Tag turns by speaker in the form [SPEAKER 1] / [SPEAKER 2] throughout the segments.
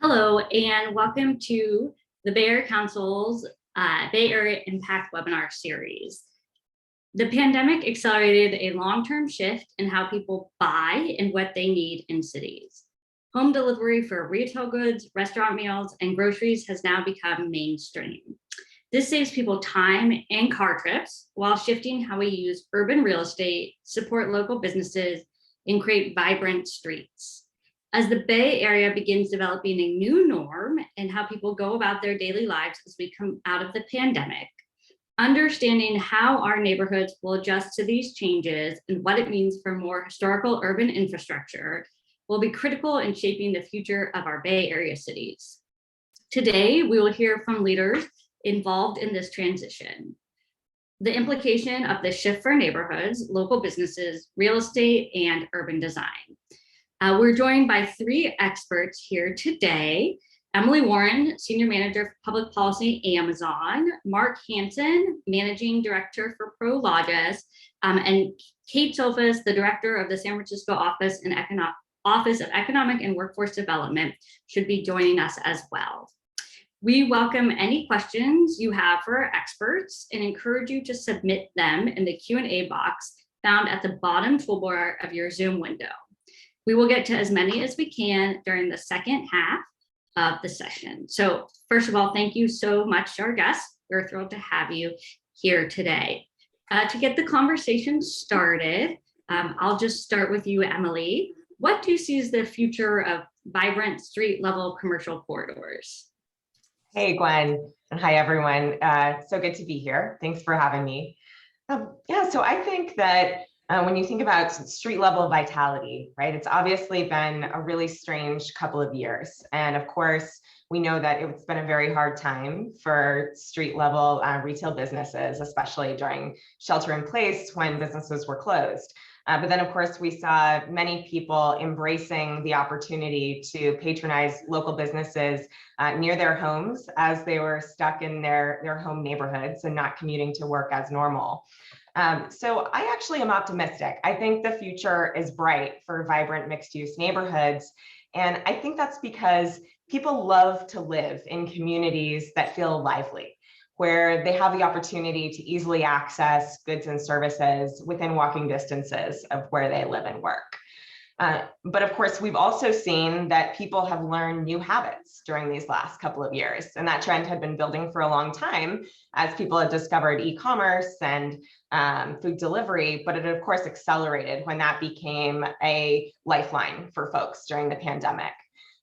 [SPEAKER 1] Hello, and welcome to the Bay Area Council's Bay Area Impact webinar series. The pandemic accelerated a long-term shift in how people buy and what they need in cities. Home delivery for retail goods, restaurant meals, and groceries has now become mainstream. This saves people time and car trips while shifting how we use urban real estate, support local businesses, and create vibrant streets. As the Bay Area begins developing a new norm in how people go about their daily lives as we come out of the pandemic, understanding how our neighborhoods will adjust to these changes and what it means for more historical urban infrastructure will be critical in shaping the future of our Bay Area cities. Today, we will hear from leaders involved in this transition, the implication of the shift for neighborhoods, local businesses, real estate, and urban design. We're joined by three experts here today: Emily Warren, Senior Manager for Public Policy, Amazon; Mark Hansen, Managing Director for Prologis; and Kate Silfus, the Director of the San Francisco Office of Economic and Workforce Development, should be joining us as well. We welcome any questions you have for our experts and encourage you to submit them in the Q&A box found at the bottom toolbar of your Zoom window. We will get to as many as we can during the second half of the session. So first of all, thank you so much to our guests. We're thrilled to have you here today. To get the conversation started, I'll just start with you, Emily. What do you see as the future of vibrant street level commercial corridors?
[SPEAKER 2] Hey, Gwen, and hi, everyone. So good to be here. Thanks for having me. So I think that when you think about street level vitality, right, it's obviously been a really strange couple of years. And of course, we know that it's been a very hard time for street level retail businesses, especially during shelter in place when businesses were closed. But then, of course, we saw many people embracing the opportunity to patronize local businesses near their homes as they were stuck in their home neighborhoods and not commuting to work as normal. So I actually am optimistic. I think the future is bright for vibrant mixed-use neighborhoods. And I think that's because people love to live in communities that feel lively, where they have the opportunity to easily access goods and services within walking distances of where they live and work. But of course, we've also seen that people have learned new habits during these last couple of years. And that trend had been building for a long time as people had discovered e-commerce and food delivery, but it of course accelerated when that became a lifeline for folks during the pandemic.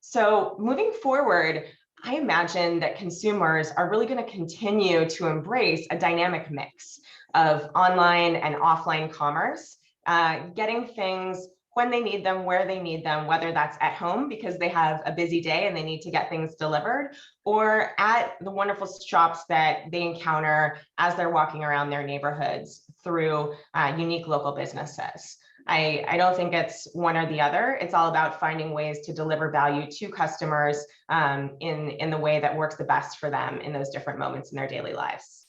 [SPEAKER 2] So moving forward, I imagine that consumers are really going to continue to embrace a dynamic mix of online and offline commerce, getting things when they need them, where they need them, whether that's at home because they have a busy day and they need to get things delivered, or at the wonderful shops that they encounter as they're walking around their neighborhoods through unique local businesses. I don't think it's one or the other. It's all about finding ways to deliver value to customers in the way that works the best for them in those different moments in their daily lives.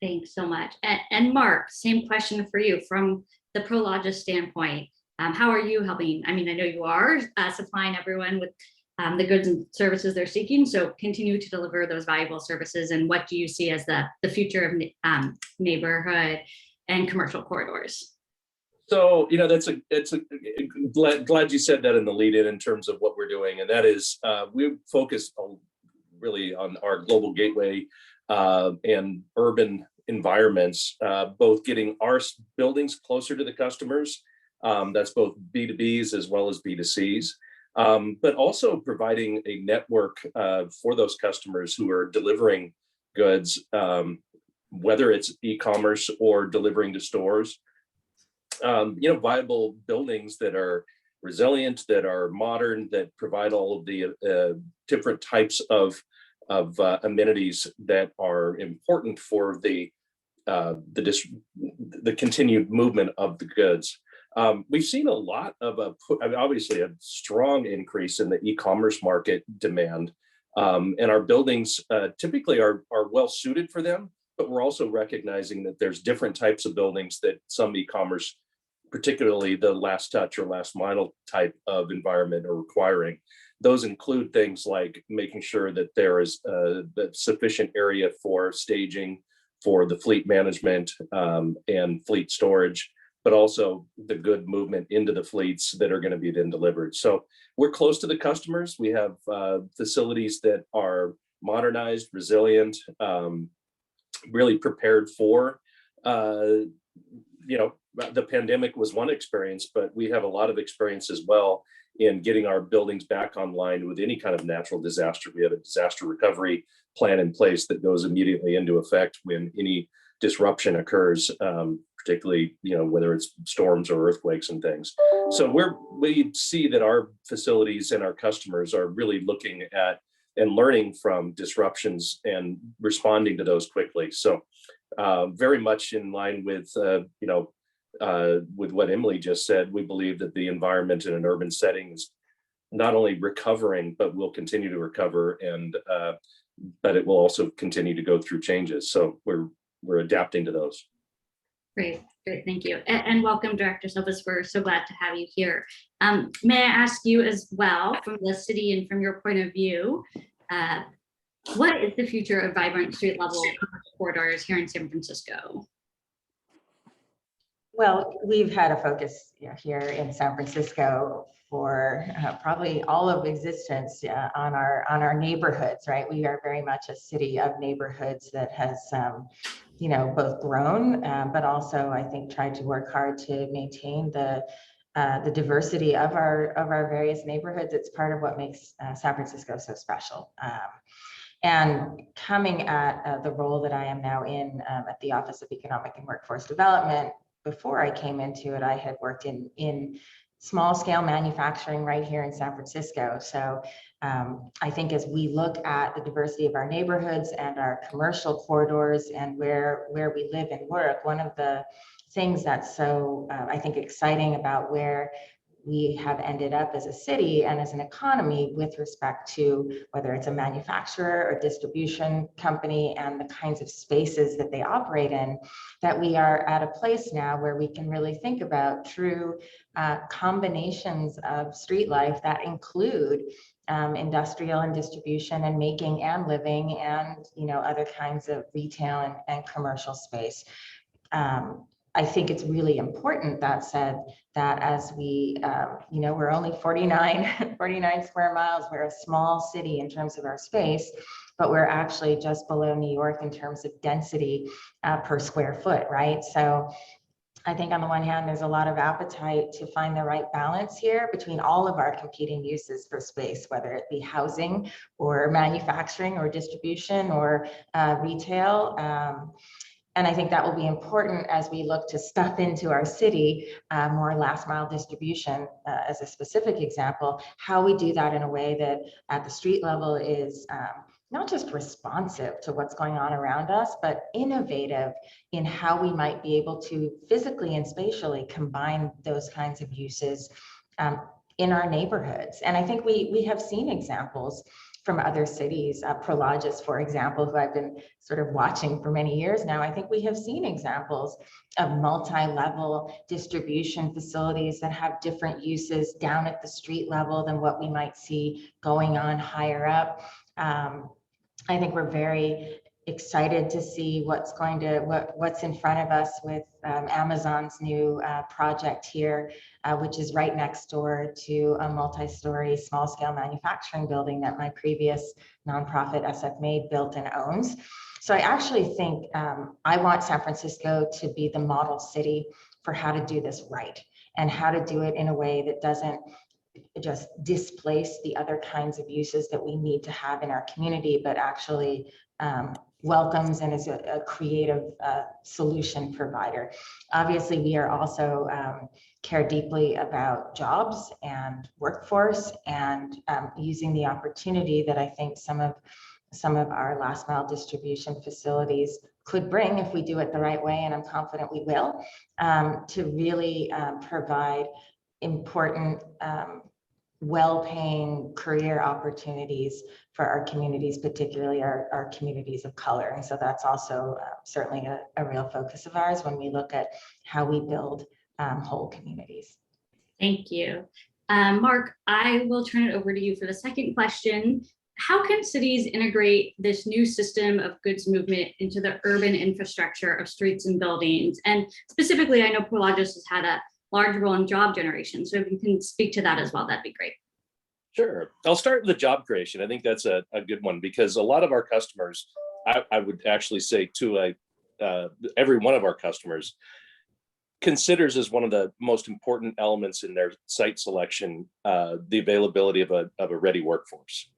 [SPEAKER 1] Thanks so much. And Mark, same question for you from the Prologis standpoint. How are you helping? I mean, I know you are supplying everyone with the goods and services they're seeking, so continue to deliver those valuable services. And what do you see as the future of neighborhood and commercial corridors?
[SPEAKER 3] So, you know, glad you said that in the lead-in in terms of what we're doing, and that is we focus really on our global gateway and urban environments, both getting our buildings closer to the customers. That's both B2Bs as well as B2Cs, but also providing a network for those customers who are delivering goods, whether it's e-commerce or delivering to stores. Viable buildings that are resilient, that are modern, that provide all of the different types of amenities that are important for the continued movement of the goods. We've seen a lot of obviously a strong increase in the e-commerce market demand, and our buildings typically are well suited for them. But we're also recognizing that there's different types of buildings that some e-commerce particularly the last touch or last mile type of environment are requiring. Those include things like making sure that there is sufficient area for staging, for the fleet management and fleet storage, but also the good movement into the fleets that are going to be then delivered. So we're close to the customers. We have facilities that are modernized, resilient, really prepared for, the pandemic was one experience, but we have a lot of experience as well in getting our buildings back online with any kind of natural disaster. We have a disaster recovery plan in place that goes immediately into effect when any disruption occurs, particularly, whether it's storms or earthquakes and things. So we see that our facilities and our customers are really looking at and learning from disruptions and responding to those quickly. So very much in line with what Emily just said, we believe that the environment in an urban setting is not only recovering, but will continue to recover, and but it will also continue to go through changes. So we're adapting to those.
[SPEAKER 1] Great, thank you. And welcome, Director Silvas. We're so glad to have you here. May I ask you as well, from the city and from your point of view, what is the future of vibrant street level corridors here in San Francisco?
[SPEAKER 4] Well, we've had a focus here in San Francisco for probably all of existence on our neighborhoods, right? We are very much a city of neighborhoods that has both grown, but also I think tried to work hard to maintain the diversity of our various neighborhoods. It's part of what makes San Francisco so special. And coming at the role that I am now in at the Office of Economic and Workforce Development, before I came into it, I had worked in small scale manufacturing right here in San Francisco. So I think as we look at the diversity of our neighborhoods and our commercial corridors and where we live and work, one of the things that's so I think exciting about where we have ended up as a city and as an economy with respect to whether it's a manufacturer or distribution company and the kinds of spaces that they operate in, that we are at a place now where we can really think about true combinations of street life that include industrial and distribution and making and living and other kinds of retail and commercial space. I think it's really important, that said, that as we, we're only 49 square miles. We're a small city in terms of our space, but we're actually just below New York in terms of density per square foot, right? So I think on the one hand, there's a lot of appetite to find the right balance here between all of our competing uses for space, whether it be housing or manufacturing or distribution or retail. And I think that will be important as we look to stuff into our city, more last mile distribution as a specific example, how we do that in a way that at the street level is not just responsive to what's going on around us, but innovative in how we might be able to physically and spatially combine those kinds of uses in our neighborhoods. And I think we have seen examples from other cities, Prologis, for example, who I've been sort of watching for many years now. I think we have seen examples of multi-level distribution facilities that have different uses down at the street level than what we might see going on higher up. I think we're very excited to see what's in front of us with Amazon's new project here, which is right next door to a multi-story small-scale manufacturing building that my previous nonprofit SF Made built and owns. So I actually think I want San Francisco to be the model city for how to do this right and how to do it in a way that doesn't just displace the other kinds of uses that we need to have in our community, but actually welcomes and is a creative solution provider. Obviously, we are also care deeply about jobs and workforce and using the opportunity that I think some of our last mile distribution facilities could bring if we do it the right way, and I'm confident we will, to really provide important well-paying career opportunities for our communities, particularly our communities of color. And so that's also certainly a real focus of ours when we look at how we build whole communities.
[SPEAKER 1] Thank you. Mark, I will turn it over to you for the second question. How can cities integrate this new system of goods movement into the urban infrastructure of streets and buildings? And specifically, I know Prologis has had a large role in job generation. So if you can speak to that as well, that'd be great.
[SPEAKER 3] Sure. I'll start with the job creation. I think that's a good one because a lot of our customers, I would actually say to every one of our customers, considers as one of the most important elements in their site selection the availability of a ready workforce.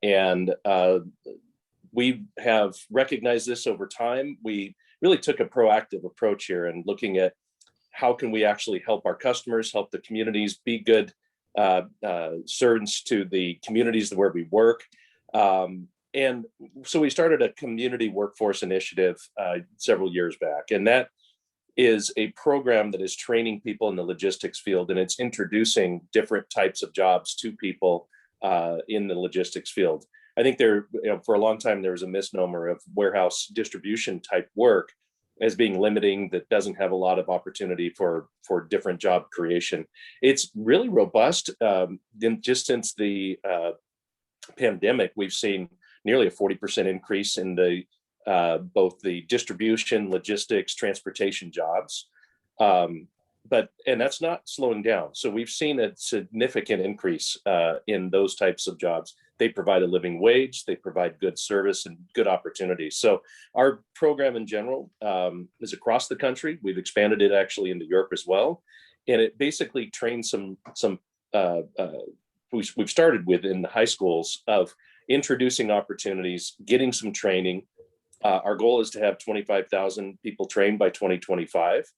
[SPEAKER 3] And we have recognized this over time. We really took a proactive approach here and looking at how can we actually help our customers, help the communities, be good servants to the communities where we work. And so we started a community workforce initiative several years back, and that is a program that is training people in the logistics field, and it's introducing different types of jobs to people in the logistics field. I think for a long time, there was a misnomer of warehouse distribution type work as being limiting, that doesn't have a lot of opportunity for different job creation. It's really robust. Just since the pandemic, we've seen nearly a 40% increase in the both the distribution, logistics, transportation jobs. And that's not slowing down. So we've seen a significant increase in those types of jobs. They provide a living wage, they provide good service and good opportunities. So our program in general is across the country. We've expanded it actually into Europe as well. And it basically trains we've started with in the high schools of introducing opportunities, getting some training. Our goal is to have 25,000 people trained by 2025.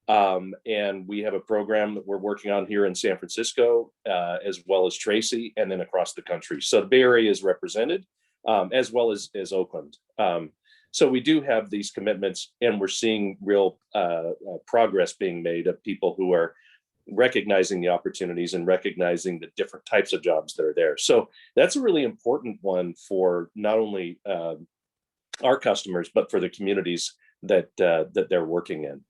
[SPEAKER 3] And we have a program that we're working on here in San Francisco, as well as Tracy, and then across the country. So the Bay Area is represented, as well as Oakland. So we do have these commitments, and we're seeing real progress being made of people who are recognizing the opportunities and recognizing the different types of jobs that are there. So that's a really important one for not only our customers, but for the communities that they're working in.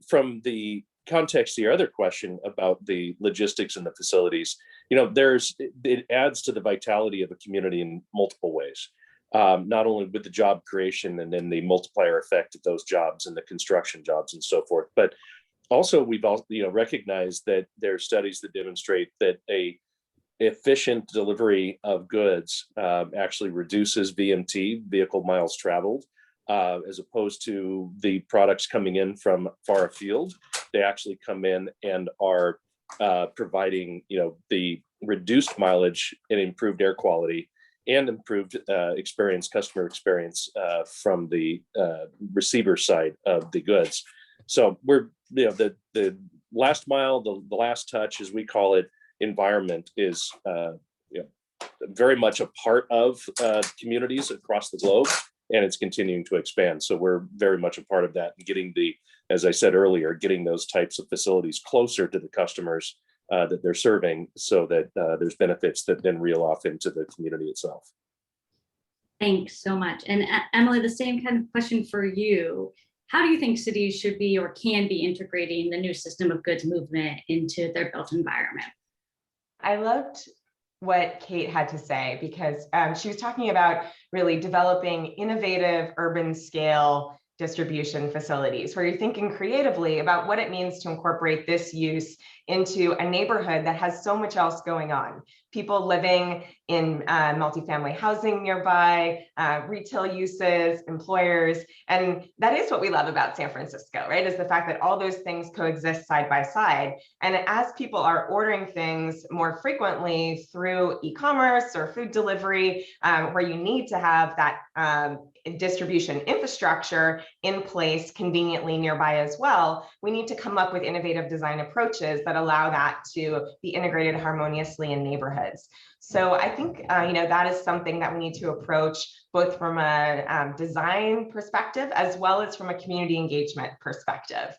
[SPEAKER 3] From the context of your other question about the logistics and the facilities, it adds to the vitality of a community in multiple ways. Not only with the job creation and then the multiplier effect of those jobs and the construction jobs and so forth, but also we've also recognized that there are studies that demonstrate that a efficient delivery of goods actually reduces VMT, vehicle miles traveled, as opposed to the products coming in from far afield. They actually come in and are providing the reduced mileage and improved air quality and improved customer experience from the receiver side of the goods. So we're the last mile, the last touch, as we call it, environment is very much a part of communities across the globe, and it's continuing to expand. So we're very much a part of that, and getting as I said earlier, getting those types of facilities closer to the customers that they're serving, so that there's benefits that then reel off into the community itself.
[SPEAKER 1] Thanks so much. And Emily, the same kind of question for you. How do you think cities should be or can be integrating the new system of goods movement into their built environment?
[SPEAKER 2] I loved what Kate had to say, because she was talking about really developing innovative urban scale distribution facilities, where you're thinking creatively about what it means to incorporate this use into a neighborhood that has so much else going on. People living in multifamily housing nearby, retail uses, employers. And that is what we love about San Francisco, right? Is the fact that all those things coexist side by side. And as people are ordering things more frequently through e-commerce or food delivery, where you need to have that distribution infrastructure in place conveniently nearby as well, we need to come up with innovative design approaches that allow that to be integrated harmoniously in neighborhoods. So I think that is something that we need to approach both from a design perspective as well as from a community engagement perspective.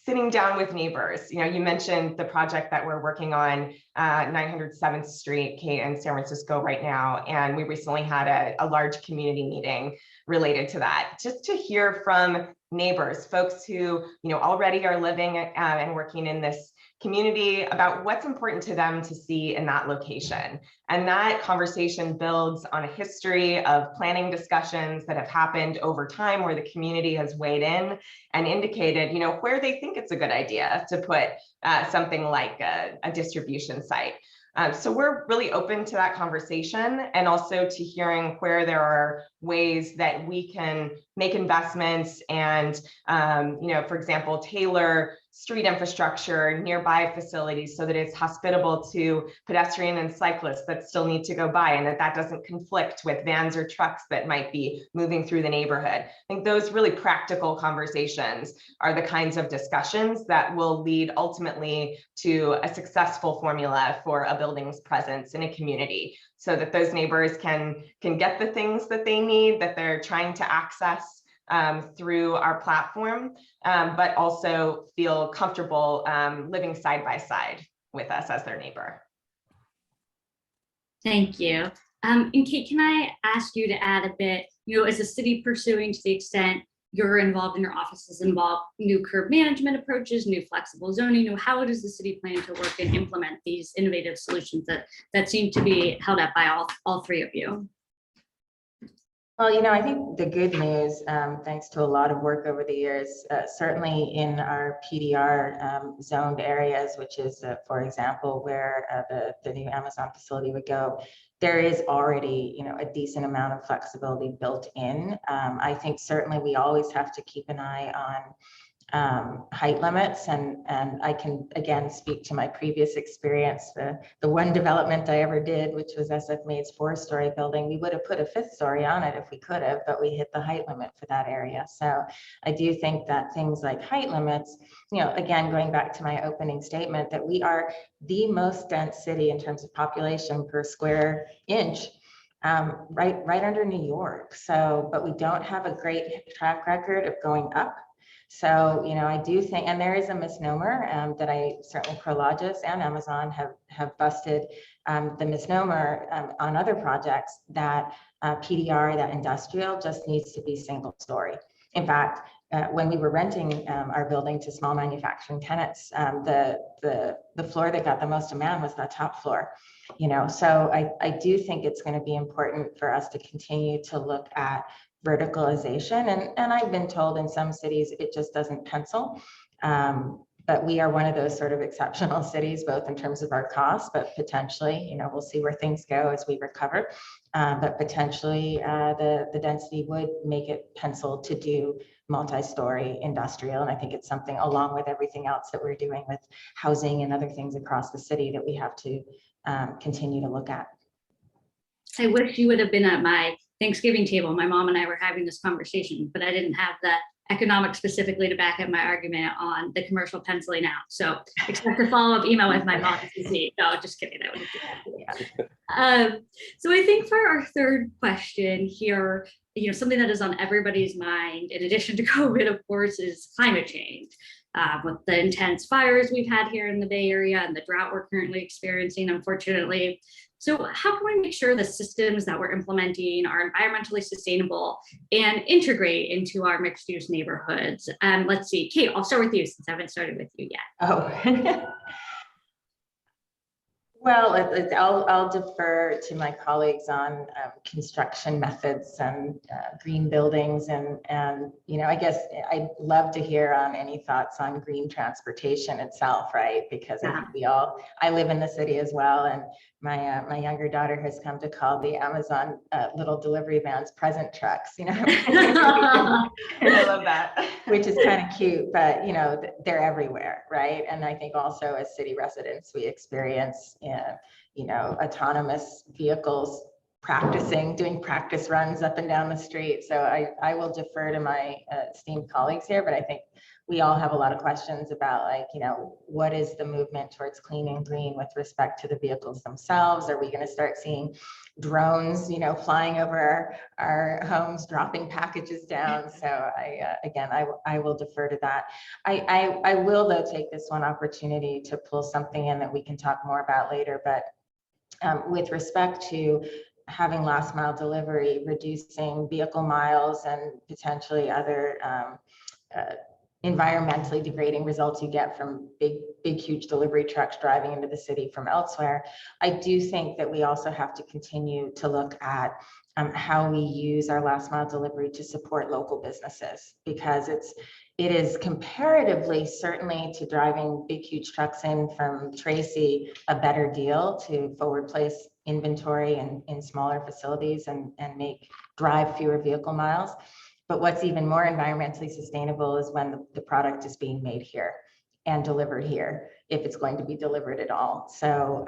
[SPEAKER 2] sitting down with neighbors. You mentioned the project that we're working on, 907th Street, Kate, in San Francisco right now. And we recently had a large community meeting related to that, just to hear from neighbors, folks who, already are living and working in this community, about what's important to them to see in that location. And that conversation builds on a history of planning discussions that have happened over time, where the community has weighed in and indicated, where they think it's a good idea to put something like a distribution site. So we're really open to that conversation, and also to hearing where there are ways that we can make investments and, for example, tailor street infrastructure, nearby facilities, so that it's hospitable to pedestrian and cyclists that still need to go by, and that doesn't conflict with vans or trucks that might be moving through the neighborhood. I think those really practical conversations are the kinds of discussions that will lead ultimately to a successful formula for a building's presence in a community, so that those neighbors can get the things that they need, that they're trying to access through our platform, but also feel comfortable living side by side with us as their neighbor.
[SPEAKER 1] Thank you. And Kate, can I ask you to add a bit, as a city pursuing, to the extent you're involved in your offices, involved new curb management approaches, new flexible zoning, how does the city plan to work and implement these innovative solutions that seem to be held up by all three of you?
[SPEAKER 4] Well, I think the good news, thanks to a lot of work over the years, certainly in our PDR zoned areas, which is, for example, where the new Amazon facility would go, there is already, a decent amount of flexibility built in. I think certainly we always have to keep an eye on height limits, and I can again speak to my previous experience. The one development I ever did, which was SF Made's 4-story building, we would have put a 5th story on it if we could have, but we hit the height limit for that area. So I do think that things like height limits, again, going back to my opening statement, that we are the most dense city in terms of population per square inch, right under New York. So, but we don't have a great track record of going up. So, I do think, and there is a misnomer that I certainly Prologis and Amazon have busted the misnomer on other projects that PDR, that industrial, just needs to be single story. In fact, when we were renting our building to small manufacturing tenants, the floor that got the most demand was the top floor. So I do think it's going to be important for us to continue to look at verticalization, and I've been told in some cities it just doesn't pencil, but we are one of those sort of exceptional cities, both in terms of our costs, but potentially, we'll see where things go as we recover, but potentially the density would make it pencil to do multi-story industrial, and I think it's something, along with everything else that we're doing with housing and other things across the city, that we have to continue to look at.
[SPEAKER 1] I wish you would have been at my Thanksgiving table. My mom and I were having this conversation, but I didn't have the economics specifically to back up my argument on the commercial penciling out. So expect a follow-up email with my boss to see. No, just kidding. I wouldn't do that. So I think for our third question here, something that is on everybody's mind, in addition to COVID, of course, is climate change. With the intense fires we've had here in the Bay Area and the drought we're currently experiencing, unfortunately. So how can we make sure the systems that we're implementing are environmentally sustainable and integrate into our mixed use neighborhoods? Let's see, Kate, I'll start with you since I haven't started with you yet.
[SPEAKER 4] Oh, well, I'll defer to my colleagues on construction methods and green buildings, and I guess I'd love to hear on any thoughts on green transportation itself, right? Because I think I live in the city as well, and my younger daughter has come to call the Amazon little delivery vans present trucks.
[SPEAKER 2] I love that.
[SPEAKER 4] Which is kind of cute, but they're everywhere, right? And I think also as city residents, we experience autonomous vehicles doing practice runs up and down the street. So I will defer to my esteemed colleagues here, but I think we all have a lot of questions about, like, what is the movement towards clean and green with respect to the vehicles themselves? Are we going to start seeing drones, flying over our homes, dropping packages down? So I will defer to that. I will, though, take this one opportunity to pull something in that we can talk more about later, but with respect to having last mile delivery, reducing vehicle miles and potentially other environmentally degrading results you get from big, huge delivery trucks driving into the city from elsewhere. I do think that we also have to continue to look at how we use our last mile delivery to support local businesses, because it is comparatively, certainly to driving big, huge trucks in from Tracy, a better deal to forward place inventory in smaller facilities and drive fewer vehicle miles. But what's even more environmentally sustainable is when the product is being made here and delivered here, if it's going to be delivered at all. So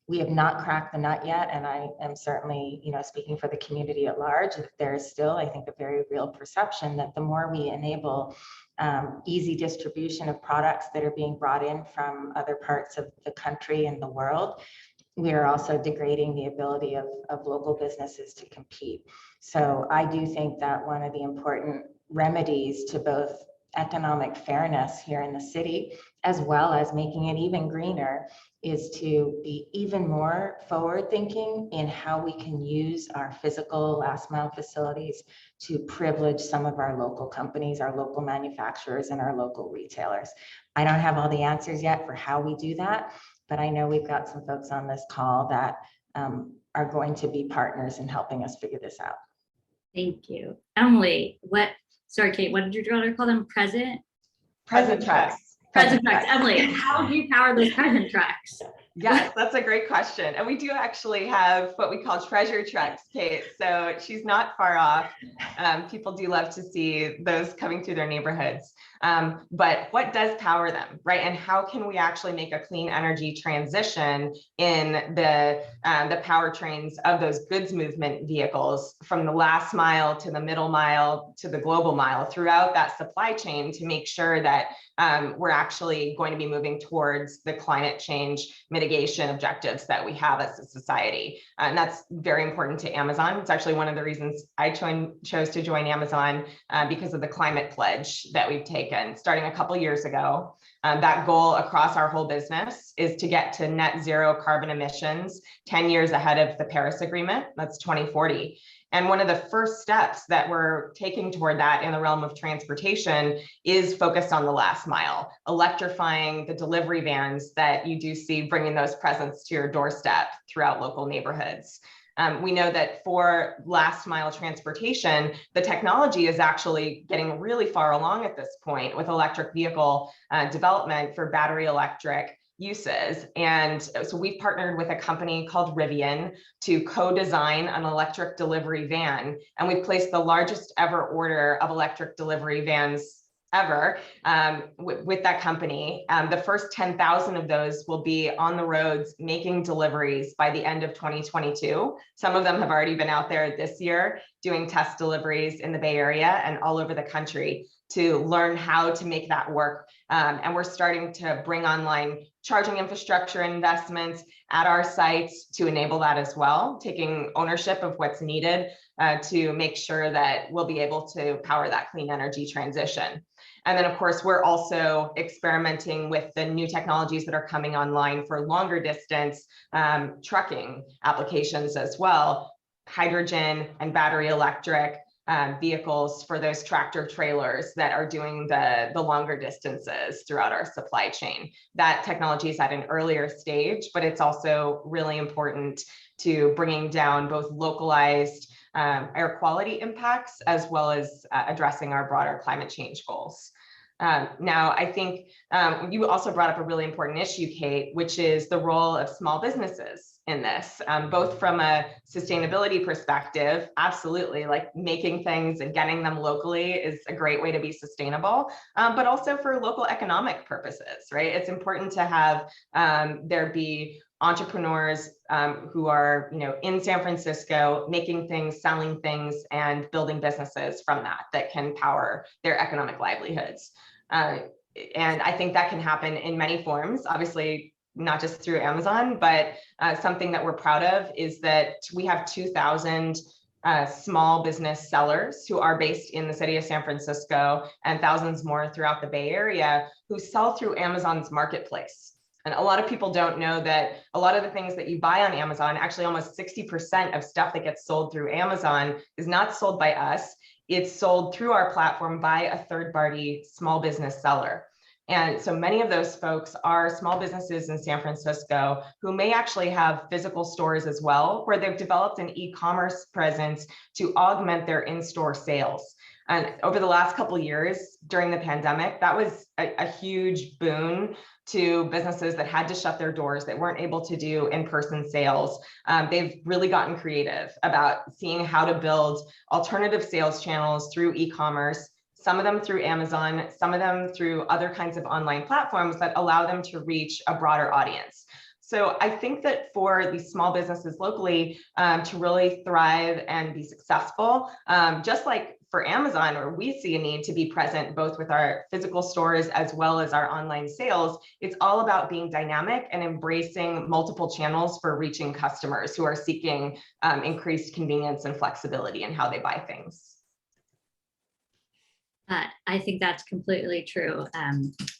[SPEAKER 4] we have not cracked the nut yet. And I am certainly, speaking for the community at large, that there is still, I think, a very real perception that the more we enable easy distribution of products that are being brought in from other parts of the country and the world, we are also degrading the ability of local businesses to compete. So I do think that one of the important remedies to both economic fairness here in the city, as well as making it even greener, is to be even more forward thinking in how we can use our physical last mile facilities to privilege some of our local companies, our local manufacturers, and our local retailers. I don't have all the answers yet for how we do that, but I know we've got some folks on this call that are going to be partners in helping us figure this out.
[SPEAKER 1] Thank you. Emily, Kate, what did your daughter call them? Present trucks. Emily, how do you power those present trucks?
[SPEAKER 2] Yes, that's a great question. And we do actually have what we call treasure trucks, Kate. So she's not far off. People do love to see those coming through their neighborhoods. But what does power them, right? And how can we actually make a clean energy transition in the powertrains of those goods movement vehicles from the last mile to the middle mile to the global mile throughout that supply chain to make sure that we're actually going to be moving towards the climate change mitigation objectives that we have as a society. And that's very important to Amazon. It's actually one of the reasons I chose to join Amazon because of the climate pledge that we've taken starting a couple years ago. That goal across our whole business is to get to net zero carbon emissions 10 years ahead of the Paris Agreement. That's 2040. And one of the first steps that we're taking toward that in the realm of transportation is focused on the last mile, electrifying the delivery vans that you do see bringing those presents to your doorstep throughout local neighborhoods. We know that for last mile transportation, the technology is actually getting really far along at this point with electric vehicle development for battery electric uses. And so we've partnered with a company called Rivian to co-design an electric delivery van. And we've placed the largest ever order of electric delivery vans ever with that company. The first 10,000 of those will be on the roads making deliveries by the end of 2022. Some of them have already been out there this year doing test deliveries in the Bay Area and all over the country to learn how to make that work. And we're starting to bring online charging infrastructure investments at our sites to enable that as well, taking ownership of what's needed to make sure that we'll be able to power that clean energy transition. And then, of course, we're also experimenting with the new technologies that are coming online for longer distance trucking applications as well, hydrogen and battery electric vehicles for those tractor trailers that are doing the longer distances throughout our supply chain. That technology is at an earlier stage, but it's also really important to bringing down both localized air quality impacts as well as addressing our broader climate change goals. Now, I think you also brought up a really important issue, Kate, which is the role of small businesses in this, both from a sustainability perspective, absolutely, like making things and getting them locally is a great way to be sustainable, but also for local economic purposes, right? It's important to have there be entrepreneurs who are, in San Francisco, making things, selling things, and building businesses from that can power their economic livelihoods. And I think that can happen in many forms, obviously, not just through Amazon, but something that we're proud of is that we have 2,000 small business sellers who are based in the city of San Francisco and thousands more throughout the Bay Area who sell through Amazon's marketplace. And a lot of people don't know that a lot of the things that you buy on Amazon, actually almost 60% of stuff that gets sold through Amazon is not sold by us. It's sold through our platform by a third-party small business seller. And so many of those folks are small businesses in San Francisco who may actually have physical stores as well, where they've developed an e-commerce presence to augment their in-store sales. And over the last couple of years during the pandemic, that was a huge boon to businesses that had to shut their doors, that weren't able to do in-person sales. They've really gotten creative about seeing how to build alternative sales channels through e-commerce, some of them through Amazon, some of them through other kinds of online platforms that allow them to reach a broader audience. So I think that for these small businesses locally to really thrive and be successful, just like for Amazon, where we see a need to be present both with our physical stores as well as our online sales, it's all about being dynamic and embracing multiple channels for reaching customers who are seeking increased convenience and flexibility in how they buy things.
[SPEAKER 1] I think that's completely true.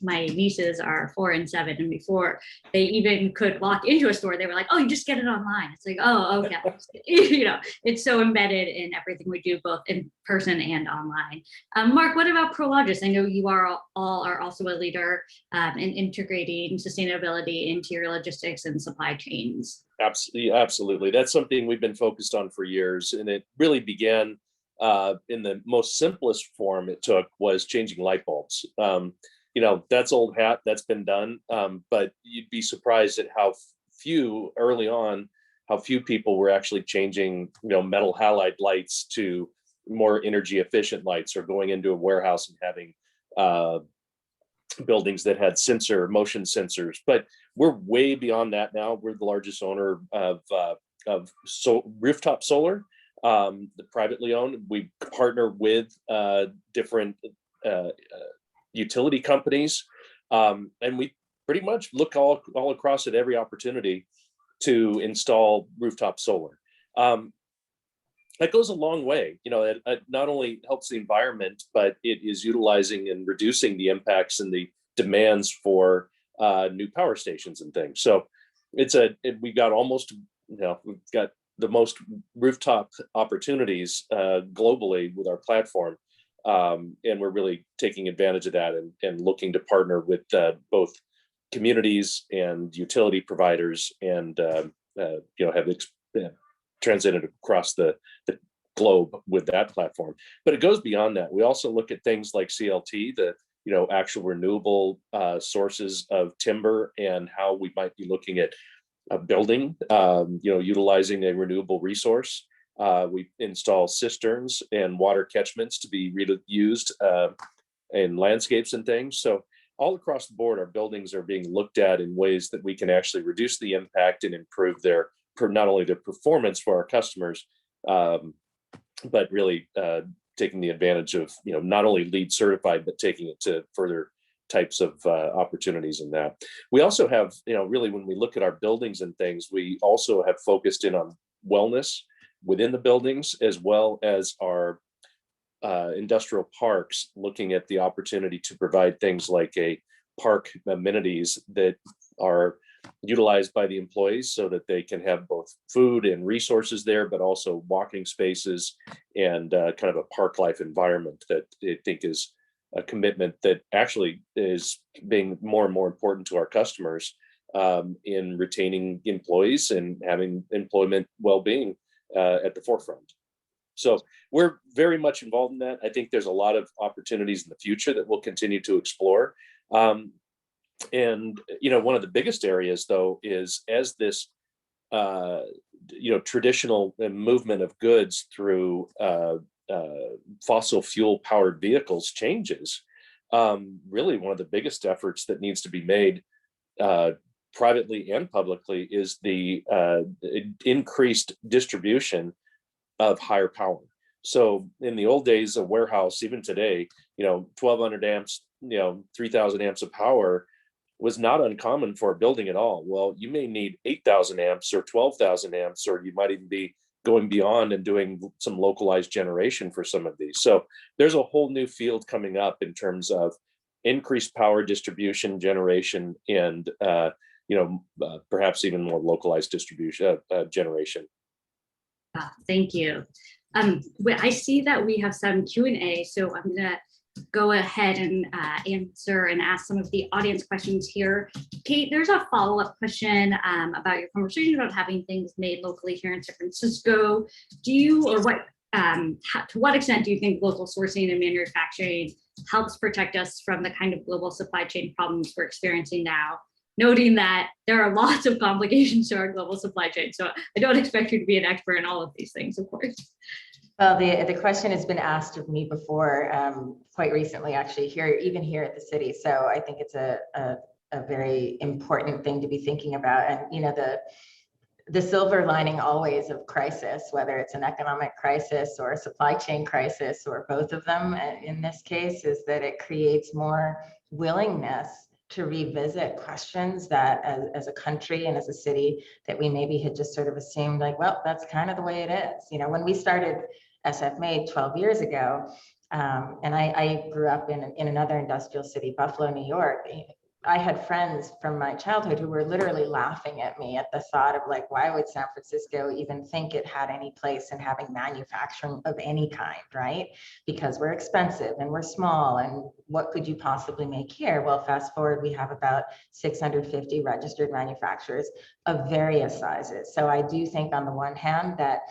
[SPEAKER 1] My nieces are 4 and 7, and before they even could walk into a store, they were like, "Oh, you just get it online." It's like, "Oh, okay." It's so embedded in everything we do, both in person and online. Mark, what about Prologis? I know you are also a leader in integrating sustainability into your logistics and supply chains.
[SPEAKER 3] Absolutely. That's something we've been focused on for years, and it really began in the most simplest form it took was changing light bulbs. That's old hat, that's been done. But you'd be surprised at how few people were actually changing, metal halide lights to more energy efficient lights, or going into a warehouse and having buildings that had motion sensors. But we're way beyond that now. We're the largest owner of Rooftop Solar. The privately owned. We partner with different utility companies, and we pretty much look all across at every opportunity to install rooftop solar. That goes a long way. It not only helps the environment, but it is utilizing and reducing the impacts and the demands for new power stations and things. So we've got the most rooftop opportunities globally with our platform. And we're really taking advantage of that and looking to partner with both communities and utility providers, and have transited across the globe with that platform. But it goes beyond that. We also look at things like CLT, the actual renewable sources of timber, and how we might be looking at a building, utilizing a renewable resource. We install cisterns and water catchments to be reused in landscapes and things. So all across the board, our buildings are being looked at in ways that we can actually reduce the impact and improve not only their performance for our customers, but really taking the advantage of, not only LEED certified, but taking it to further types of opportunities in that. We also have, really when we look at our buildings and things, we also have focused in on wellness within the buildings, as well as our industrial parks, looking at the opportunity to provide things like a park amenities that are utilized by the employees, so that they can have both food and resources there, but also walking spaces and kind of a park life environment that I think is a commitment that actually is being more and more important to our customers in retaining employees and having employment well-being at the forefront. So we're very much involved in that. I think there's a lot of opportunities in the future that we'll continue to explore. And one of the biggest areas, though, is as this traditional movement of goods through fossil fuel powered vehicles changes, really one of the biggest efforts that needs to be made privately and publicly, is the increased distribution of higher power. So in the old days, a warehouse, even today, 1200 amps, 3000 amps of power was not uncommon for a building at all. Well, you may need 8,000 amps or 12,000 amps, or you might even be going beyond and doing some localized generation for some of these. So there's a whole new field coming up in terms of increased power distribution, generation, and perhaps even more localized distribution generation.
[SPEAKER 1] Thank you. I see that we have some Q&A, so I'm gonna go ahead and answer and ask some of the audience questions here. Kate, there's a follow-up question about your conversation about having things made locally here in San Francisco. To what extent do you think local sourcing and manufacturing helps protect us from the kind of global supply chain problems we're experiencing now? Noting that there are lots of complications to our global supply chain. So I don't expect you to be an expert in all of these things, of course.
[SPEAKER 4] Well, the question has been asked of me before, quite recently, actually, even here at the city. So I think it's a very important thing to be thinking about. And the silver lining always of crisis, whether it's an economic crisis or a supply chain crisis or both of them, in this case, is that it creates more willingness to revisit questions that as a country and as a city that we maybe had just sort of assumed like, well, that's kind of the way it is. When we started SF Made 12 years ago, and I grew up in another industrial city, Buffalo, New York. I had friends from my childhood who were literally laughing at me at the thought of like, why would San Francisco even think it had any place in having manufacturing of any kind, right? Because we're expensive and we're small, and what could you possibly make here? Well, fast forward, we have about 650 registered manufacturers of various sizes. So I do think on the one hand that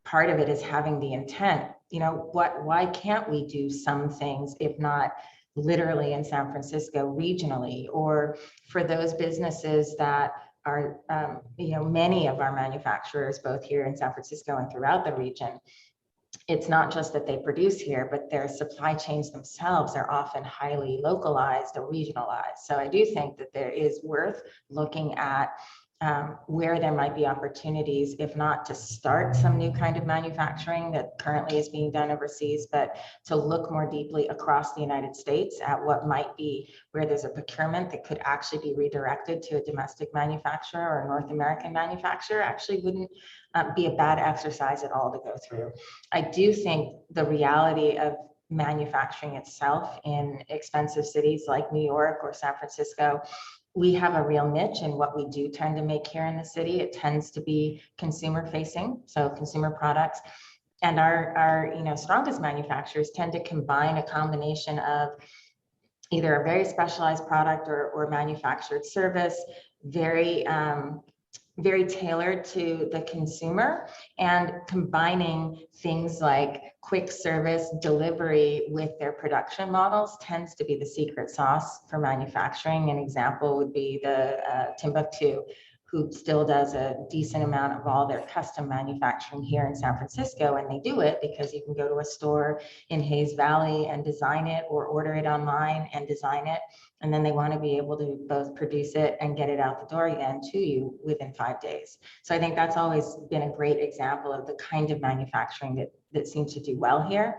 [SPEAKER 4] part of it is having the intent, why can't we do some things, if not literally in San Francisco regionally, or for those businesses that are, many of our manufacturers, both here in San Francisco and throughout the region, it's not just that they produce here, but their supply chains themselves are often highly localized or regionalized. So I do think that there is worth looking at where there might be opportunities, if not to start some new kind of manufacturing that currently is being done overseas, but to look more deeply across the United States at what might be where there's a procurement that could actually be redirected to a domestic manufacturer or a North American manufacturer. Actually wouldn't be a bad exercise at all to go through. I do think the reality of manufacturing itself in expensive cities like New York or San Francisco, we have a real niche in what we do tend to make here in the city. It tends to be consumer facing, so consumer products. And our strongest manufacturers tend to combine a combination of either a very specialized product or manufactured service, very tailored to the consumer, and combining things like quick service delivery with their production models tends to be the secret sauce for manufacturing. An example would be the Timbuktu, who still does a decent amount of all their custom manufacturing here in San Francisco. And they do it because you can go to a store in Hayes Valley and design it, or order it online and design it. And then they want to be able to both produce it and get it out the door again to you within 5 days. So I think that's always been a great example of the kind of manufacturing that seems to do well here.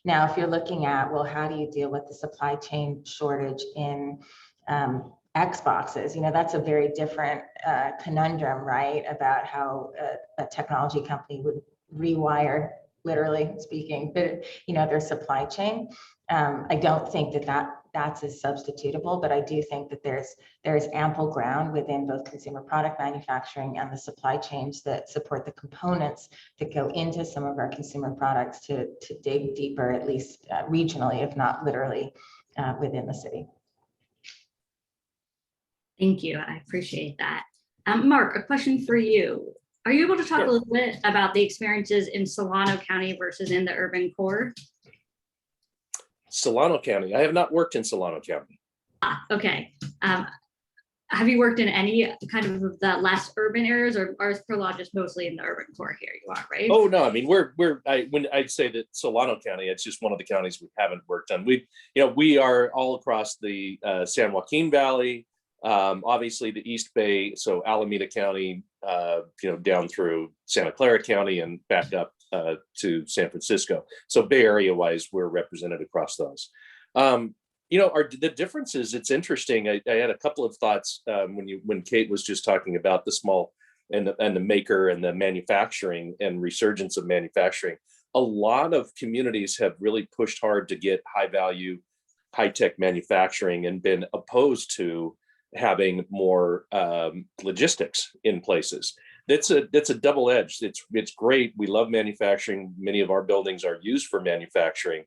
[SPEAKER 4] Now, if you're looking at, well, how do you deal with the supply chain shortage in Xboxes? That's a very different conundrum, right? About how a technology company would rewire, literally speaking, but their supply chain. I don't think that's as substitutable, but I do think that there's ample ground within both consumer product manufacturing and the supply chains that support the components that go into some of our consumer products to dig deeper, at least regionally, if not literally within the city.
[SPEAKER 1] Thank you. I appreciate that. Mark, a question for you. Are you able to talk a little bit about the experiences in Solano County versus in the urban core?
[SPEAKER 3] Solano County. I have not worked in Solano County.
[SPEAKER 1] Okay. Have you worked in any kind of the less urban areas, or is Prologis mostly in the urban core here? You are, right?
[SPEAKER 3] Oh no, I mean when I'd say that Solano County, it's just one of the counties we haven't worked on. We are all across the San Joaquin Valley, Obviously the East Bay, so Alameda County, down through Santa Clara County and back up to San Francisco. So Bay Area wise, we're represented across those. The differences, it's interesting. I had a couple of thoughts when Kate was just talking about the small and the maker and the manufacturing and resurgence of manufacturing. A lot of communities have really pushed hard to get high value, high tech manufacturing and been opposed to having more logistics in places. That's a double edged. It's great. We love manufacturing. Many of our buildings are used for manufacturing.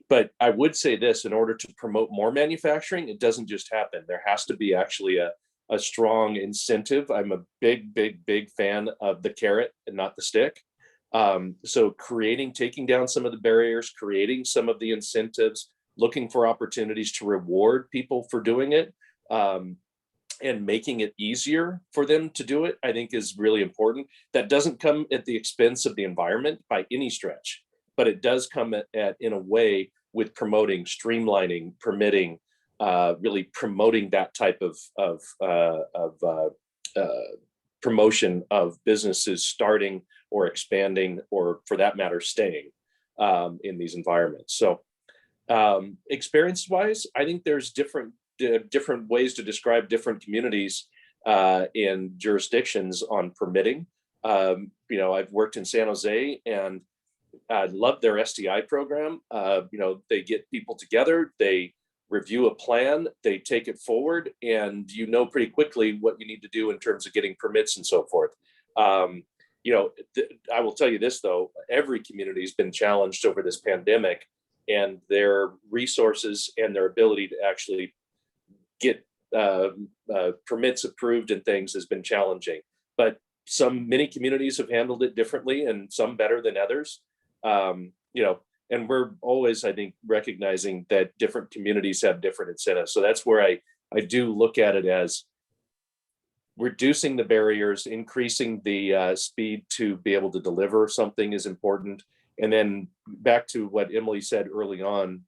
[SPEAKER 3] But I would say this, in order to promote more manufacturing, it doesn't just happen. There has to be actually a strong incentive. I'm a big fan of the carrot and not the stick. So taking down some of the barriers, creating some of the incentives, looking for opportunities to reward people for doing it, and making it easier for them to do it, I think is really important. That doesn't come at the expense of the environment by any stretch, but it does come in a way with promoting, streamlining, permitting, really promoting that type of promotion of businesses starting or expanding, or for that matter, staying in these environments. So experience-wise, I think there's different ways to describe different communities and jurisdictions on permitting. I've worked in San Jose and I love their STI program. They get people together, they review a plan, they take it forward, and pretty quickly what you need to do in terms of getting permits and so forth. I will tell you this though, every community has been challenged over this pandemic, and their resources and their ability to actually get permits approved and things has been challenging. But many communities have handled it differently and some better than others. And we're always, I think, recognizing that different communities have different incentives. So that's where I do look at it as reducing the barriers, increasing the speed to be able to deliver something is important. And then back to what Emily said early on,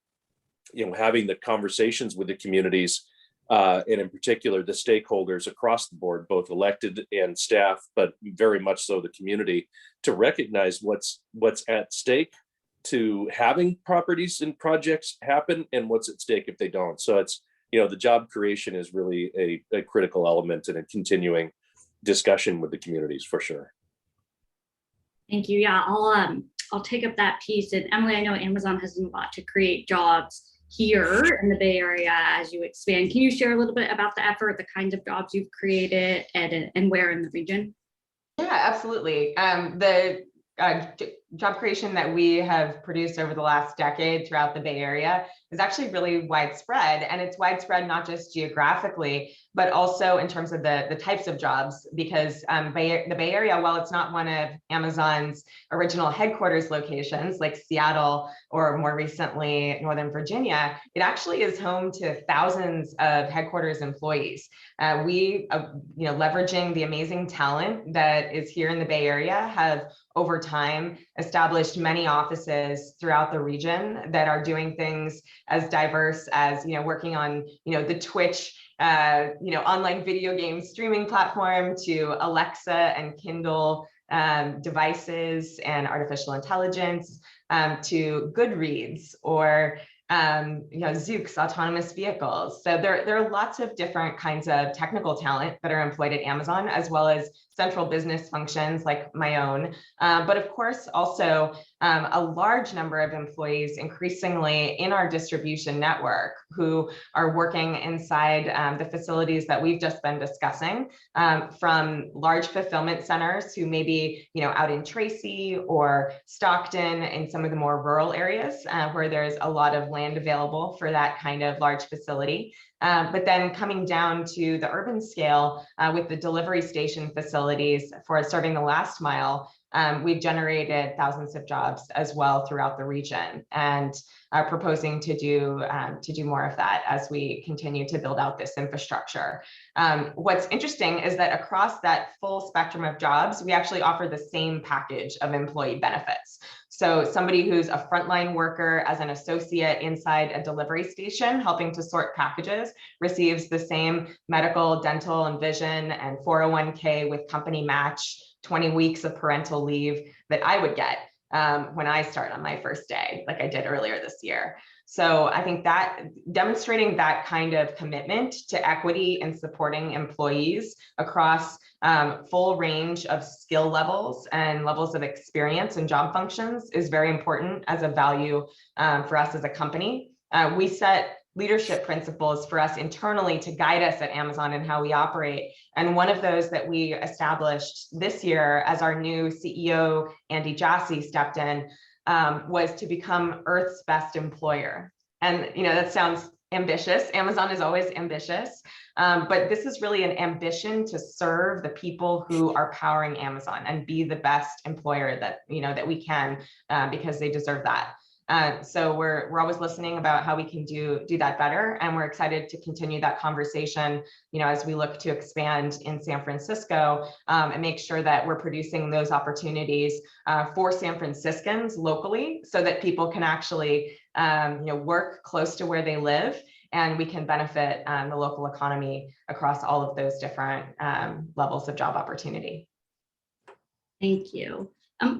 [SPEAKER 3] having the conversations with the communities, and in particular the stakeholders across the board, both elected and staff, but very much so the community, to recognize what's at stake to having properties and projects happen and what's at stake if they don't. So it's, the job creation is really a critical element in a continuing discussion with the communities for sure.
[SPEAKER 1] Thank you. Yeah, I'll take up that piece. And Emily, I know Amazon has done a lot to create jobs here in the Bay Area as you expand. Can you share a little bit about the effort, the kinds of jobs you've created, and where in the region?
[SPEAKER 2] Yeah, absolutely. The job creation that we have produced over the last decade throughout the Bay Area is actually really widespread, and it's widespread not just geographically, but also in terms of the types of jobs, because the Bay Area, while it's not one of Amazon's original headquarters locations like Seattle or more recently Northern Virginia, it actually is home to thousands of headquarters employees. We, leveraging the amazing talent that is here in the Bay Area, have over time established many offices throughout the region that are doing things as diverse as, working on, the Twitch, online video game streaming platform, to Alexa and Kindle devices and artificial intelligence, to Goodreads or Zoox autonomous vehicles. So there are lots of different kinds of technical talent that are employed at Amazon, as well as central business functions like my own. But of course, also a large number of employees increasingly in our distribution network who are working inside the facilities that we've just been discussing, from large fulfillment centers who may be out in Tracy or Stockton, in some of the more rural areas where there's a lot of land available for that kind of large facility. But then coming down to the urban scale with the delivery station facilities for serving the last mile, we've generated thousands of jobs as well throughout the region, and are proposing to do more of that as we continue to build out this infrastructure. What's interesting is that across that full spectrum of jobs, we actually offer the same package of employee benefits. So somebody who's a frontline worker as an associate inside a delivery station helping to sort packages receives the same medical, dental, and vision and 401k with company match, 20 weeks of parental leave that I would get when I start on my first day, like I did earlier this year. So I think that demonstrating that kind of commitment to equity and supporting employees across full range of skill levels and levels of experience and job functions is very important as a value for us as a company. We set leadership principles for us internally to guide us at Amazon and how we operate. And one of those that we established this year as our new CEO, Andy Jassy, stepped in was to become Earth's best employer. And that sounds ambitious. Amazon is always ambitious, but this is really an ambition to serve the people who are powering Amazon and be the best employer that that we can, because they deserve that. So we're always listening about how we can do that better, and we're excited to continue that conversation, as we look to expand in San Francisco, and make sure that we're producing those opportunities for San Franciscans locally, so that people can actually work close to where they live, and we can benefit the local economy across all of those different levels of job opportunity.
[SPEAKER 1] Thank you.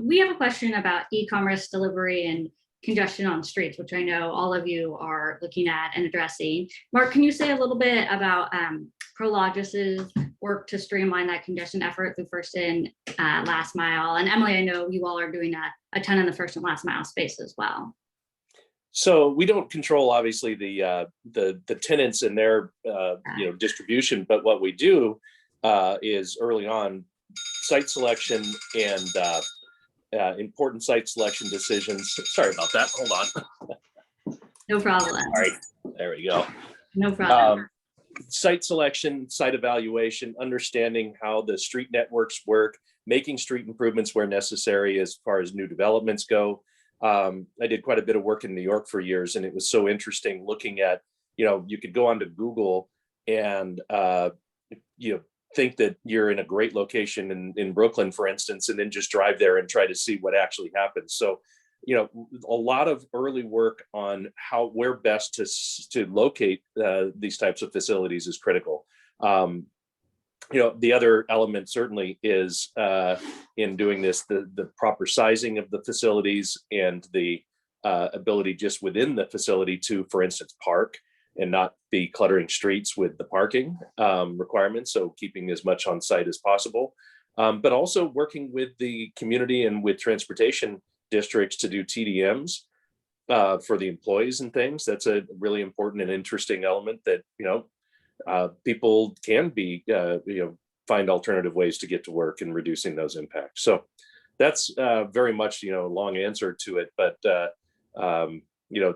[SPEAKER 1] We have a question about e-commerce delivery and congestion on streets, which I know all of you are looking at and addressing. Mark, can you say a little bit about Prologis's work to streamline that congestion effort through first and last mile? And Emily, I know you all are doing a ton in the first and last mile space as well.
[SPEAKER 3] So we don't control, obviously, the tenants and their distribution, but what we do is early on site selection and important site selection decisions. Sorry about that. Hold on.
[SPEAKER 1] No problem.
[SPEAKER 3] All right, there we go.
[SPEAKER 1] No problem.
[SPEAKER 3] Site selection, site evaluation, understanding how the street networks work, making street improvements where necessary as far as new developments go. I did quite a bit of work in New York for years, and it was so interesting looking at, you could go onto Google and think that you're in a great location in Brooklyn, for instance, and then just drive there and try to see what actually happens. So, a lot of early work on where best to locate these types of facilities is critical. The other element certainly is in doing this, the proper sizing of the facilities and the ability just within the facility to, for instance, park and not be cluttering streets with the parking requirements. So keeping as much on site as possible, but also working with the community and with transportation districts to do TDMs for the employees and things. That's a really important and interesting element that, people can be, find alternative ways to get to work and reducing those impacts. So that's very much, a long answer to it, but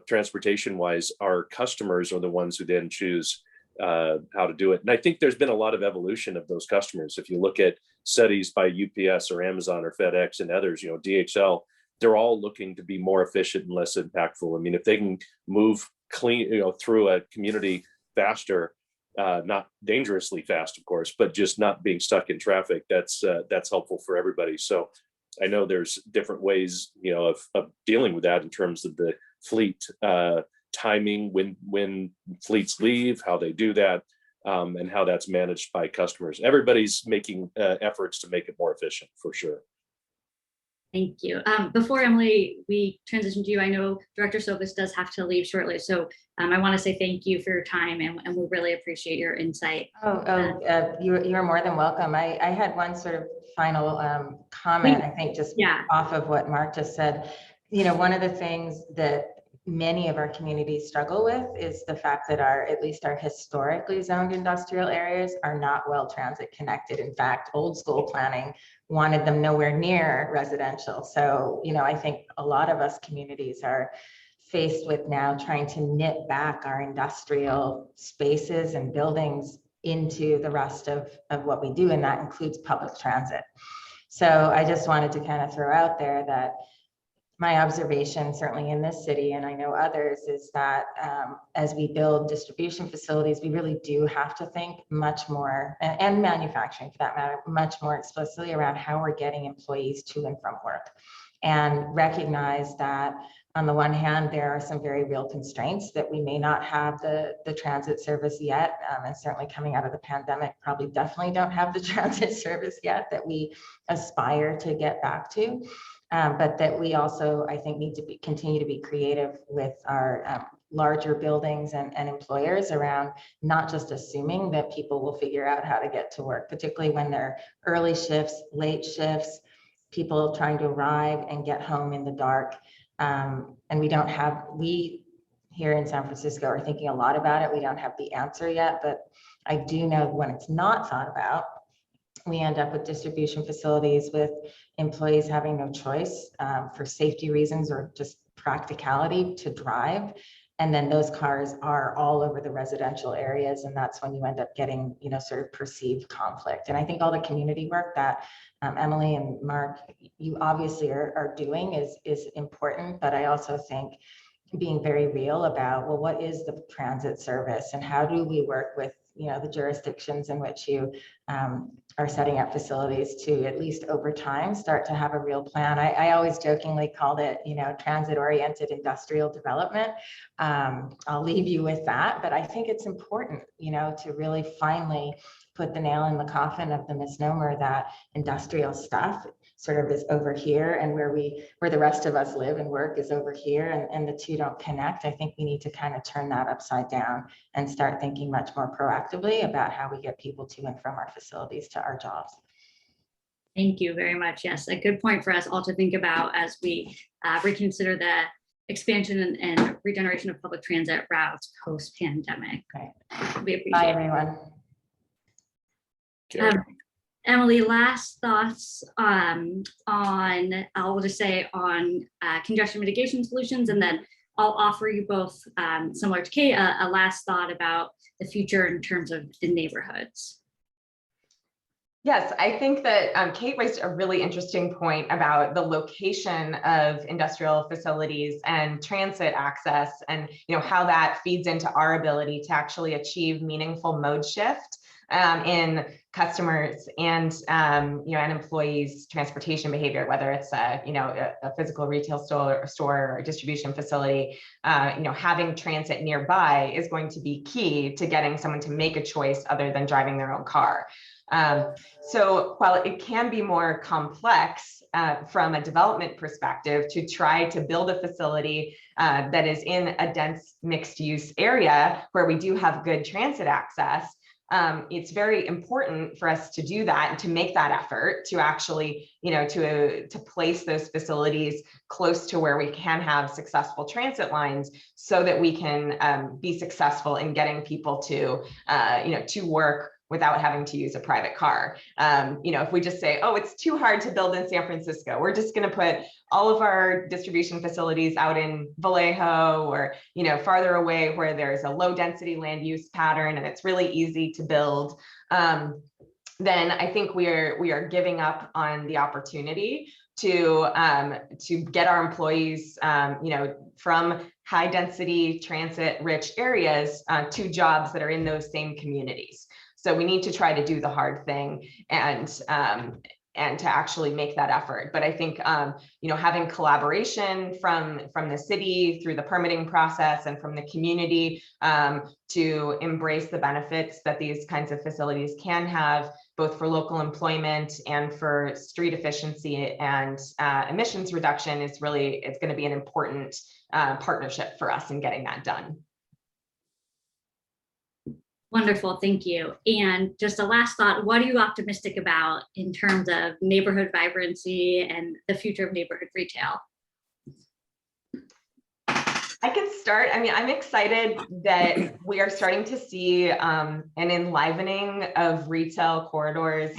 [SPEAKER 3] transportation wise, our customers are the ones who then choose how to do it. And I think there's been a lot of evolution of those customers. If you look at studies by UPS or Amazon or FedEx and others, DHL, they're all looking to be more efficient and less impactful. I mean, if they can move clean, through a community faster, not dangerously fast, of course, but just not being stuck in traffic, that's helpful for everybody. So I know there's different ways, of dealing with that in terms of the fleet timing, when fleets leave, how they do that, and how that's managed by customers. Everybody's making efforts to make it more efficient, for sure.
[SPEAKER 1] Thank you. Before Emily, we transition to you. I know Director Sovis does have to leave shortly, so I want to say thank you for your time, and we really appreciate your insight.
[SPEAKER 4] You're more than welcome. I had one sort of final comment, I think, just off of what Mark just said. One of the things that many of our communities struggle with is the fact that at least our historically zoned industrial areas are not well transit connected. In fact, old school planning wanted them nowhere near residential. So, I think a lot of us communities are faced with now trying to knit back our industrial spaces and buildings into the rest of what we do, and that includes public transit. So I just wanted to kind of throw out there that my observation, certainly in this city, and I know others, is that as we build distribution facilities, we really do have to think much more, and manufacturing for that matter, much more explicitly around how we're getting employees to and from work. And recognize that on the one hand, there are some very real constraints that we may not have the transit service yet. And certainly coming out of the pandemic, probably definitely don't have the transit service yet that we aspire to get back to. But that we also, I think, need to continue to be creative with our larger buildings and employers around not just assuming that people will figure out how to get to work, particularly when they're early shifts, late shifts, people trying to arrive and get home in the dark. And we here in San Francisco are thinking a lot about it. We don't have the answer yet, but I do know when it's not thought about, we end up with distribution facilities with employees having no choice for safety reasons or just practicality to drive. And then those cars are all over the residential areas. And that's when you end up getting, sort of perceived conflict. And I think all the community work that Emily and Mark, you obviously are doing is important. But I also think being very real about, well, what is the transit service and how do we work with the jurisdictions in which you are setting up facilities to, at least over time, start to have a real plan. I always jokingly called it, transit-oriented industrial development. I'll leave you with that, but I think it's important, to really finally put the nail in the coffin of the misnomer that industrial stuff sort of is over here, and where the rest of us live and work is over here, and the two don't connect. I think we need to kind of turn that upside down and start thinking much more proactively about how we get people to and from our facilities to our jobs.
[SPEAKER 1] Thank you very much. Yes, a good point for us all to think about as we reconsider the expansion and regeneration of public transit routes post-pandemic.
[SPEAKER 4] Right.
[SPEAKER 1] We appreciate
[SPEAKER 4] Bye,
[SPEAKER 1] it.
[SPEAKER 4] everyone.
[SPEAKER 3] Okay.
[SPEAKER 1] Emily, last thoughts on, I'll just say on congestion mitigation solutions, and then I'll offer you both, similar to Kate, a last thought about the future in terms of the neighborhoods.
[SPEAKER 2] Yes, I think that Kate raised a really interesting point about the location of industrial facilities and transit access, and how that feeds into our ability to actually achieve meaningful mode shift in customers and and employees' transportation behavior, whether it's a physical retail store or a distribution facility. Having transit nearby is going to be key to getting someone to make a choice other than driving their own car. So while it can be more complex from a development perspective to try to build a facility that is in a dense mixed use area where we do have good transit access, it's very important for us to do that and to make that effort to actually, to place those facilities close to where we can have successful transit lines so that we can be successful in getting people to, to work without having to use a private car. If we just say, oh, it's too hard to build in San Francisco, we're just going to put all of our distribution facilities out in Vallejo or, farther away where there's a low density land use pattern and it's really easy to build, then I think we are giving up on the opportunity to get our employees, from high density transit rich areas to jobs that are in those same communities. So we need to try to do the hard thing and to actually make that effort. But I think, having collaboration from the city through the permitting process and from the community to embrace the benefits that these kinds of facilities can have, both for local employment and for street efficiency and emissions reduction, it's going to be an important partnership for us in getting that done.
[SPEAKER 1] Wonderful, thank you. And just a last thought, what are you optimistic about in terms of neighborhood vibrancy and the future of neighborhood retail?
[SPEAKER 2] I can start. I mean, I'm excited that we are starting to see an enlivening of retail corridors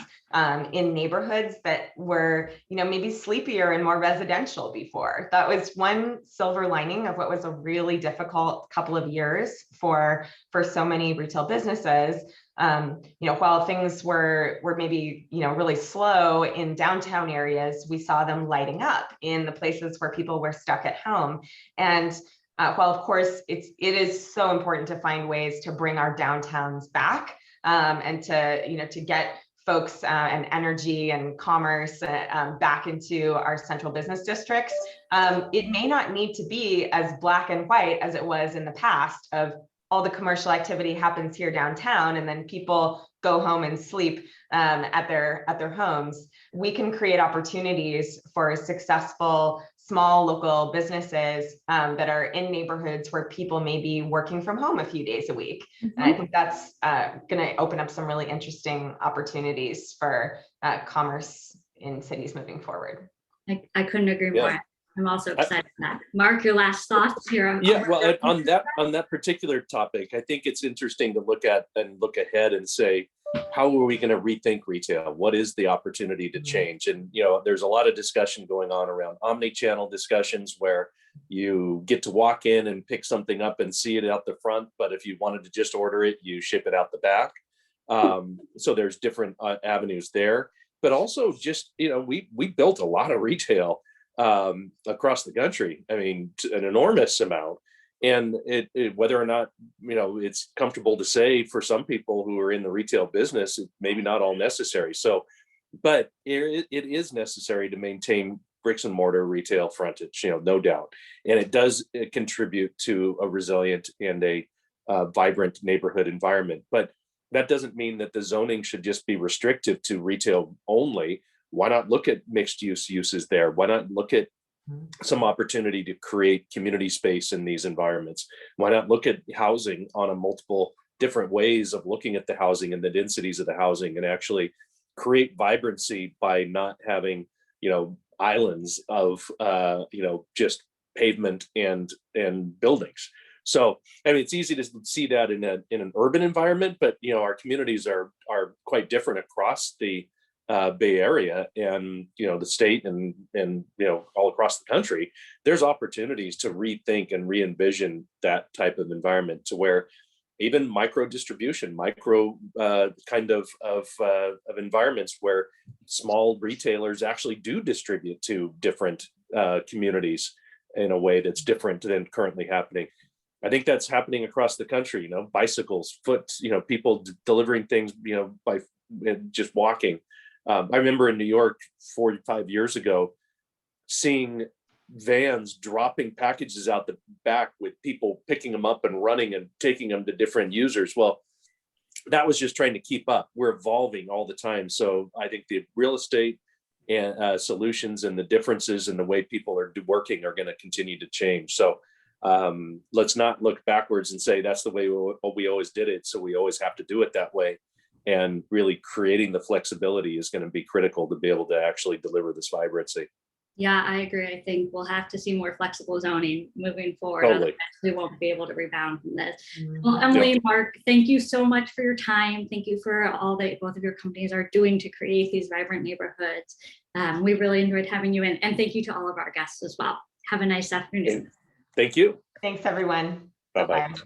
[SPEAKER 2] in neighborhoods that were, maybe sleepier and more residential before. That was one silver lining of what was a really difficult couple of years for so many retail businesses. While things were maybe, really slow in downtown areas, we saw them lighting up in the places where people were stuck at home. And while of course it is so important to find ways to bring our downtowns back, and to get folks and energy and commerce back into our central business districts, it may not need to be as black and white as it was in the past of all the commercial activity happens here downtown and then people go home and sleep at their homes. We can create opportunities for successful small local businesses that are in neighborhoods where people may be working from home a few days a week. And I think that's going to open up some really interesting opportunities for commerce in cities moving forward.
[SPEAKER 1] I couldn't agree more. I'm also excited for that. Mark, your last thoughts here?
[SPEAKER 3] Yeah, well, on that particular topic, I think it's interesting to look at and look ahead and say, how are we going to rethink retail? What is the opportunity to change? And there's a lot of discussion going on around omni-channel discussions where you get to walk in and pick something up and see it out the front, but if you wanted to just order it, you ship it out the back. So there's different avenues there, but also just we built a lot of retail across the country. I mean, an enormous amount. And whether or not, it's comfortable to say for some people who are in the retail business, it's maybe not all necessary. So, but it is necessary to maintain bricks and mortar retail frontage, no doubt. And it does contribute to a resilient and a vibrant neighborhood environment. But that doesn't mean that the zoning should just be restrictive to retail only. Why not look at mixed use uses there? Why not look at some opportunity to create community space in these environments? Why not look at housing on a multiple different ways of looking at the housing and the densities of the housing and actually create vibrancy by not having, islands of, just pavement and buildings. So, I mean, it's easy to see that in an urban environment, but, our communities are quite different across the Bay Area and the state and all across the country. There's opportunities to rethink and re-envision that type of environment to where even micro distribution, kind of environments where small retailers actually do distribute to different communities in a way that's different than currently happening. I think that's happening across the country. Bicycles, foot, people delivering things, by just walking. I remember in New York 45 years ago, seeing vans dropping packages out the back with people picking them up and running and taking them to different users. Well, that was just trying to keep up. We're evolving all the time. So I think the real estate and solutions and the differences in the way people are working are going to continue to change. So let's not look backwards and say that's the way we always did it, so we always have to do it that way. And really creating the flexibility is going to be critical to be able to actually deliver this vibrancy.
[SPEAKER 1] Yeah, I agree. I think we'll have to see more flexible zoning moving forward.
[SPEAKER 3] Totally.
[SPEAKER 1] Otherwise, we won't be able to rebound from this. Well, Emily, Mark, thank you so much for your time. Thank you for all that both of your companies are doing to create these vibrant neighborhoods. We really enjoyed having you in, and thank you to all of our guests as well. Have a nice afternoon.
[SPEAKER 3] Thank you.
[SPEAKER 2] Thanks, everyone.
[SPEAKER 3] Bye-bye.
[SPEAKER 2] Bye-bye.